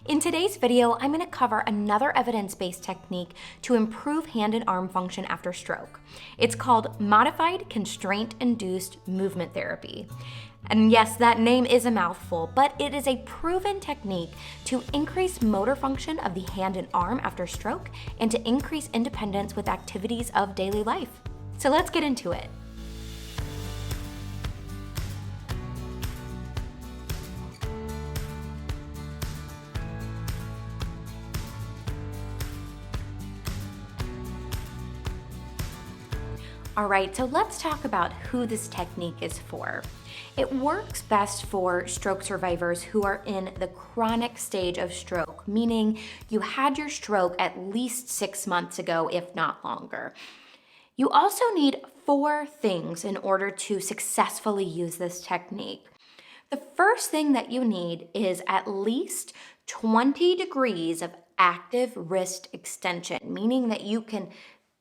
In today's video, I'm going to cover another evidence-based technique to improve hand and arm function after stroke. It's called modified constraint-induced movement therapy. And yes, that name is a mouthful, but it is a proven technique to increase motor function of the hand and arm after stroke and to increase independence with activities of daily life. So let's get into it. All right, so let's talk about who this technique is for. It works best for stroke survivors who are in the chronic stage of stroke, meaning you had your stroke at least 6 months ago, if not longer. You also need 4 things in order to successfully use this technique. The first thing that you need is at least 20 degrees of active wrist extension, meaning that you can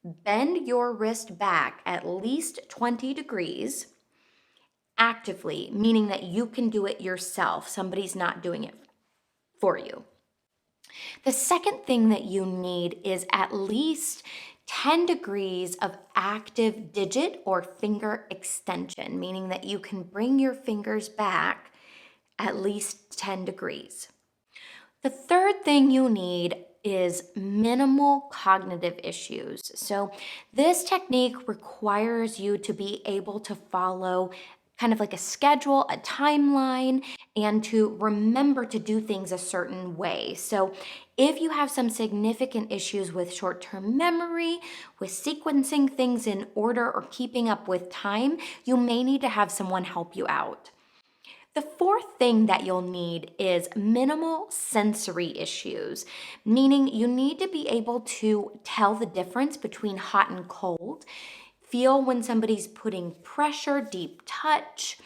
bend your wrist back at least 20 degrees actively, meaning that you can do it yourself. Somebody's not doing it for you. The second thing that you need is at least 10 degrees of active digit or finger extension, meaning that you can bring your fingers back at least 10 degrees. The third thing you need is minimal cognitive issues. So this technique requires you to be able to follow kind of like a schedule, a timeline, and to remember to do things a certain way. So if you have some significant issues with short-term memory, with sequencing things in order or keeping up with time, you may need to have someone help you out. The fourth thing that you'll need is minimal sensory issues, meaning you need to be able to tell the difference between hot and cold, feel when somebody's putting pressure, deep touch,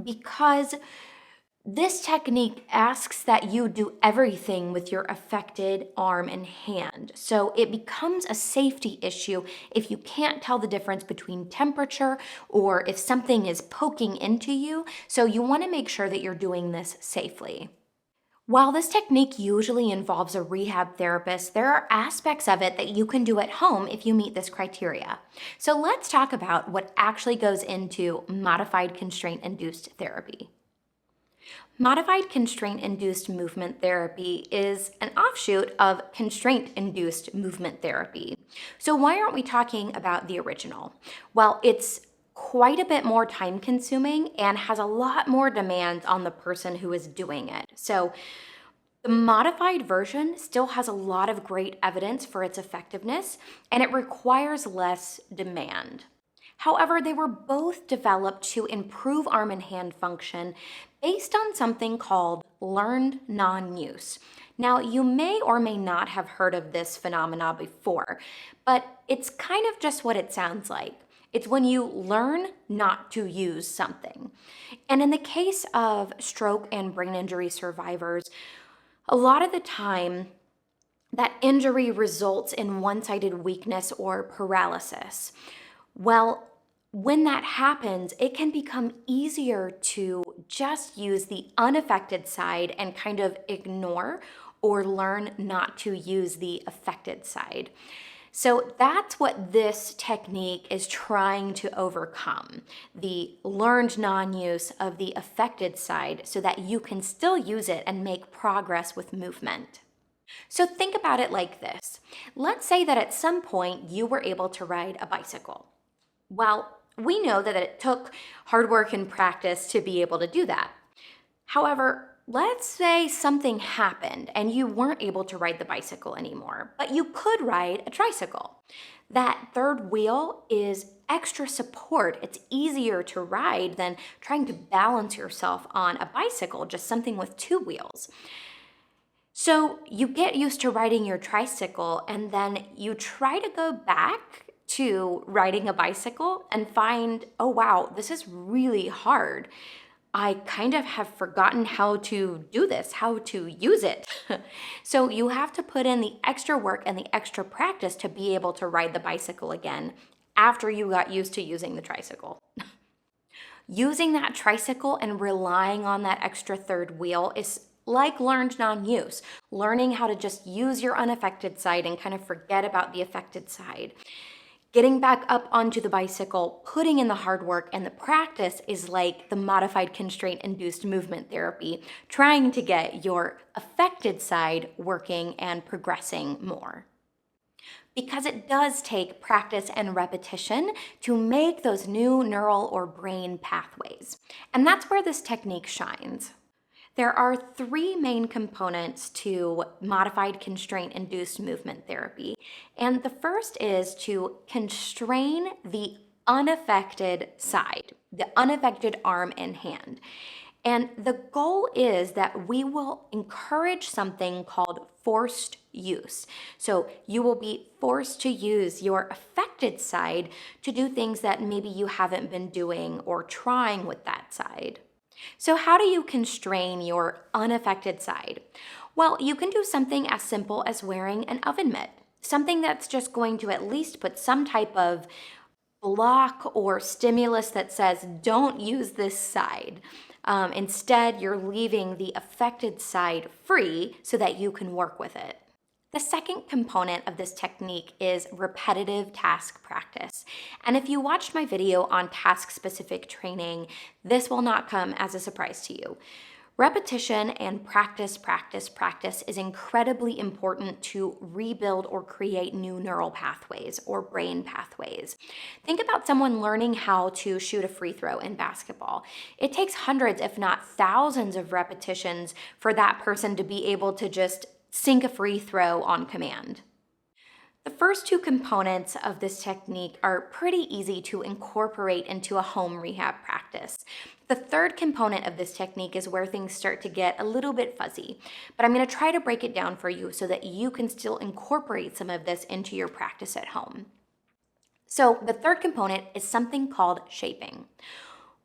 because this technique asks that you do everything with your affected arm and hand. So it becomes a safety issue if you can't tell the difference between temperature or if something is poking into you. So you want to make sure that you're doing this safely. While this technique usually involves a rehab therapist, there are aspects of it that you can do at home if you meet this criteria. So let's talk about what actually goes into modified constraint-induced therapy. Modified constraint-induced movement therapy is an offshoot of constraint-induced movement therapy. So why aren't we talking about the original? Well, it's quite a bit more time-consuming and has a lot more demands on the person who is doing it. So the modified version still has a lot of great evidence for its effectiveness, and it requires less demand. However, they were both developed to improve arm and hand function based on something called learned non-use. Now, you may or may not have heard of this phenomena before, but it's kind of just what it sounds like. It's when you learn not to use something. And in the case of stroke and brain injury survivors, a lot of the time, that injury results in one-sided weakness or paralysis. Well, when that happens, it can become easier to just use the unaffected side and kind of ignore or learn not to use the affected side. So that's what this technique is trying to overcome, the learned non-use of the affected side so that you can still use it and make progress with movement. So think about it like this. Let's say that at some point you were able to ride a bicycle. Well, we know that it took hard work and practice to be able to do that. However, let's say something happened and you weren't able to ride the bicycle anymore, but you could ride a tricycle. That third wheel is extra support. It's easier to ride than trying to balance yourself on a bicycle, just something with 2 wheels. So you get used to riding your tricycle and then you try to go back to riding a bicycle and find, oh wow, this is really hard. I kind of have forgotten how to do this, how to use it. So you have to put in the extra work and the extra practice to be able to ride the bicycle again after you got used to using the tricycle. Using that tricycle and relying on that extra third wheel is like learned non-use, learning how to just use your unaffected side and kind of forget about the affected side. Getting back up onto the bicycle, putting in the hard work, and the practice is like the modified constraint-induced movement therapy, trying to get your affected side working and progressing more. Because it does take practice and repetition to make those new neural or brain pathways. And that's where this technique shines. There are three main components to modified constraint-induced movement therapy. And the first is to constrain the unaffected side, the unaffected arm and hand. And the goal is that we will encourage something called forced use. So you will be forced to use your affected side to do things that maybe you haven't been doing or trying with that side. So how do you constrain your unaffected side? Well, you can do something as simple as wearing an oven mitt, something that's just going to at least put some type of block or stimulus that says, don't use this side. Instead, you're leaving the affected side free so that you can work with it. The second component of this technique is repetitive task practice. And if you watched my video on task-specific training, this will not come as a surprise to you. Repetition and practice is incredibly important to rebuild or create new neural pathways or brain pathways. Think about someone learning how to shoot a free throw in basketball. It takes hundreds, if not thousands, of repetitions for that person to be able to just sink a free throw on command. The first two components of this technique are pretty easy to incorporate into a home rehab practice. The third component of this technique is where things start to get a little bit fuzzy, but I'm going to try to break it down for you so that you can still incorporate some of this into your practice at home. So the third component is something called shaping.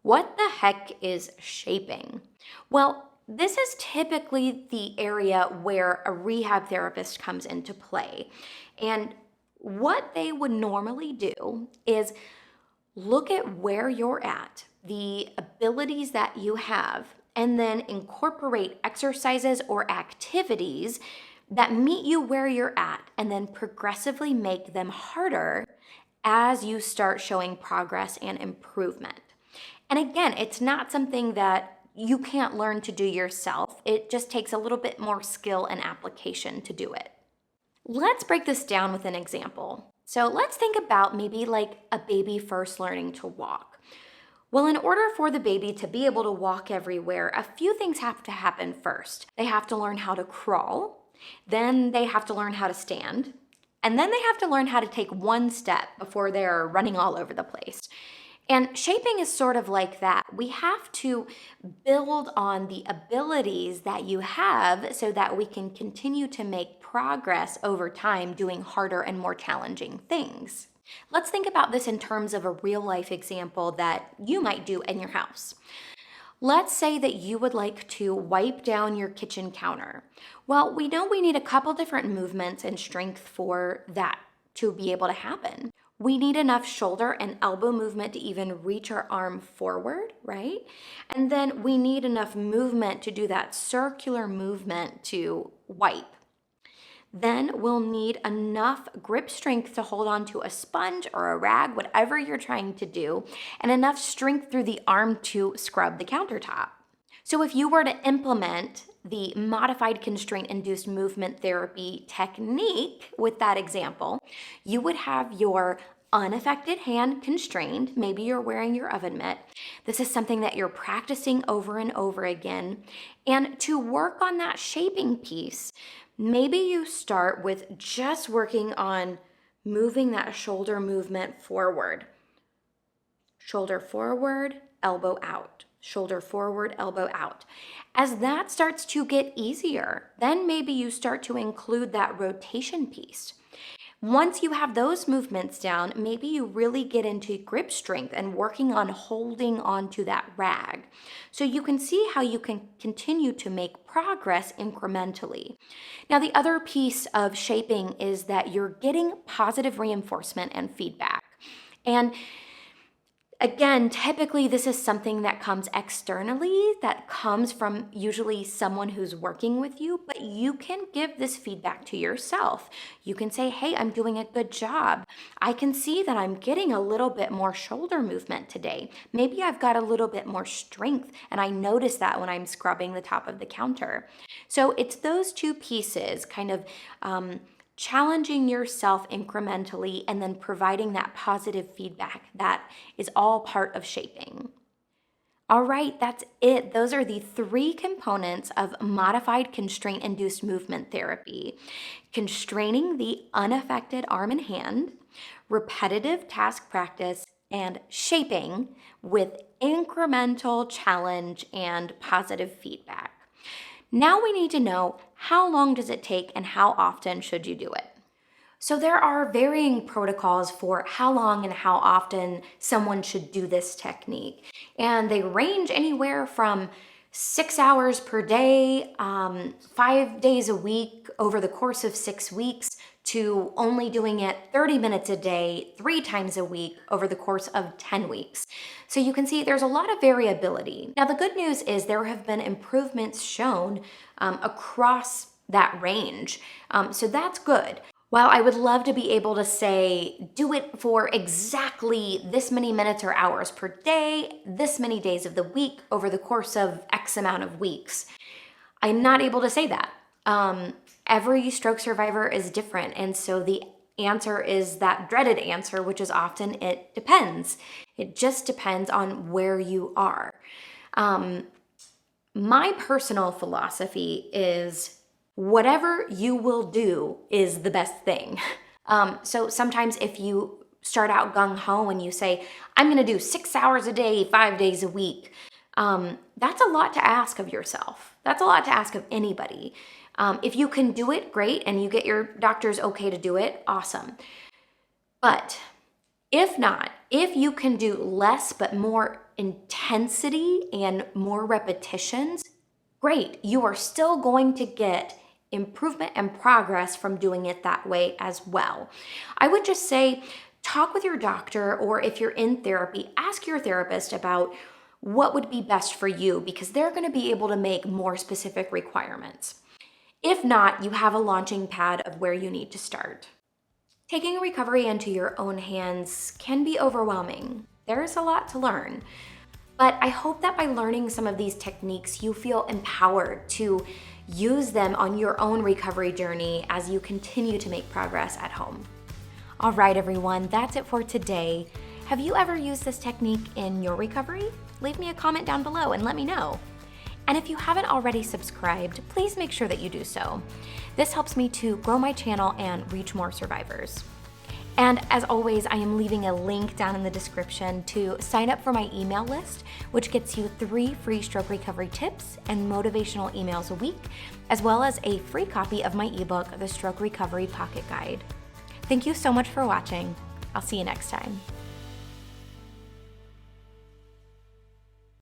What the heck is shaping? Well, this is typically the area where a rehab therapist comes into play. And what they would normally do is look at where you're at, the abilities that you have, and then incorporate exercises or activities that meet you where you're at, and then progressively make them harder as you start showing progress and improvement. And again, it's not something that you can't learn to do yourself. It just takes a little bit more skill and application to do it. Let's break this down with an example. So let's think about maybe like a baby first learning to walk. Well, in order for the baby to be able to walk everywhere, a few things have to happen first. They have to learn how to crawl, then they have to learn how to stand, and then they have to learn how to take one step before they're running all over the place. And shaping is sort of like that. We have to build on the abilities that you have so that we can continue to make progress over time doing harder and more challenging things. Let's think about this in terms of a real life example that you might do in your house. Let's say that you would like to wipe down your kitchen counter. Well, we know we need a couple different movements and strength for that to be able to happen. We need enough shoulder and elbow movement to even reach our arm forward, right? And then we need enough movement to do that circular movement to wipe. Then we'll need enough grip strength to hold on to a sponge or a rag, whatever you're trying to do, and enough strength through the arm to scrub the countertop. So if you were to implement the modified constraint-induced movement therapy technique with that example, you would have your unaffected hand constrained. Maybe you're wearing your oven mitt. This is something that you're practicing over and over again. And to work on that shaping piece, maybe you start with just working on moving that shoulder movement forward. Shoulder forward, elbow out. Shoulder forward, elbow out. As that starts to get easier, then maybe you start to include that rotation piece. Once you have those movements down, maybe you really get into grip strength and working on holding onto that rag. So you can see how you can continue to make progress incrementally. Now, the other piece of shaping is that you're getting positive reinforcement and feedback. And Again, typically this is something that comes externally, that comes from usually someone who's working with you, but you can give this feedback to yourself. You can say, hey, I'm doing a good job. I can see that I'm getting a little bit more shoulder movement today. Maybe I've got a little bit more strength, and I notice that when I'm scrubbing the top of the counter. So it's those two pieces, kind of challenging yourself incrementally and then providing that positive feedback that is all part of shaping. All right, that's it. Those are the 3 components of modified constraint-induced movement therapy: constraining the unaffected arm and hand, repetitive task practice, and shaping with incremental challenge and positive feedback. Now we need to know, how long does it take and how often should you do it? So there are varying protocols for how long and how often someone should do this technique. And they range anywhere from 6 hours per day, 5 days a week over the course of 6 weeks, to only doing it 30 minutes a day, 3 times a week over the course of 10 weeks. So you can see there's a lot of variability. Now, the good news is there have been improvements shown across that range. So that's good. While I would love to be able to say, do it for exactly this many minutes or hours per day, this many days of the week over the course of X amount of weeks, I'm not able to say that. Every stroke survivor is different. And so the answer is that dreaded answer, which is often it depends. It just depends on where you are. My personal philosophy is whatever you will do is the best thing. So sometimes if you start out gung-ho and you say, I'm going to do 6 hours a day, 5 days a week, that's a lot to ask of yourself. That's a lot to ask of anybody. If you can do it, great, and you get your doctor's okay to do it, awesome. But if not, if you can do less but more intensity and more repetitions, great. You are still going to get improvement and progress from doing it that way as well. I would just say, talk with your doctor, or if you're in therapy, ask your therapist about what would be best for you, because they're going to be able to make more specific requirements. If not, you have a launching pad of where you need to start. Taking recovery into your own hands can be overwhelming. There's a lot to learn. But I hope that by learning some of these techniques, you feel empowered to use them on your own recovery journey as you continue to make progress at home. All right, everyone, that's it for today. Have you ever used this technique in your recovery? Leave me a comment down below and let me know. And if you haven't already subscribed, please make sure that you do so. This helps me to grow my channel and reach more survivors. And as always, I am leaving a link down in the description to sign up for my email list, which gets you 3 free stroke recovery tips and motivational emails a week, as well as a free copy of my ebook, The Stroke Recovery Pocket Guide. Thank you so much for watching. I'll see you next time.